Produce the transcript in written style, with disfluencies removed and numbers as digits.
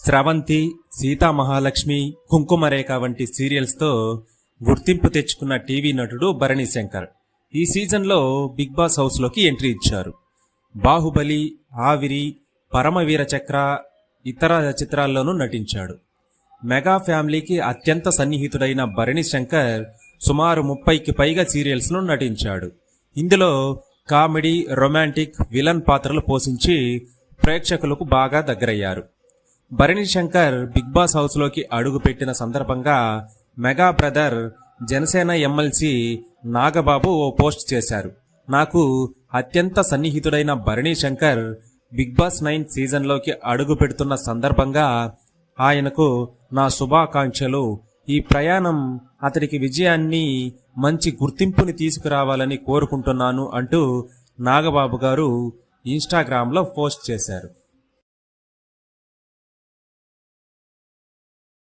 స్రవంతి, సీతామహాలక్ష్మి, కుంకుమరేఖ వంటి సీరియల్స్తో గుర్తింపు తెచ్చుకున్న టీవీ నటుడు భరణి శంకర్ ఈ సీజన్లో బిగ్ బాస్ హౌస్లోకి ఎంట్రీ ఇచ్చారు. బాహుబలి, ఆవిరి, పరమవీర చక్ర ఇతర చిత్రాల్లోనూ నటించాడు. మెగా ఫ్యామిలీకి అత్యంత సన్నిహితుడైన భరణి శంకర్ సుమారు 30కి పైగా సీరియల్స్లో నటించాడు. ఇందులో కామెడీ, రొమాంటిక్, విలన్ పాత్రలు పోషించి ప్రేక్షకులకు బాగా దగ్గరయ్యారు. భరణి శంకర్ బిగ్ బాస్ హౌస్లోకి అడుగుపెట్టిన సందర్భంగా mega brother Janasena MLC Nagababu ఓ పోస్ట్ చేశారు. నాకు అత్యంత సన్నిహితుడైన భరణి శంకర్ బిగ్ బాస్ 9 సీజన్లోకి అడుగు పెడుతున్న సందర్భంగా ఆయనకు నా శుభాకాంక్షలు. ఈ ప్రయాణం అతడికి విజయాన్ని, మంచి గుర్తింపుని తీసుకురావాలని కోరుకుంటున్నాను అంటూ నాగబాబు గారు ఇన్స్టాగ్రామ్లో పోస్ట్ చేశారు.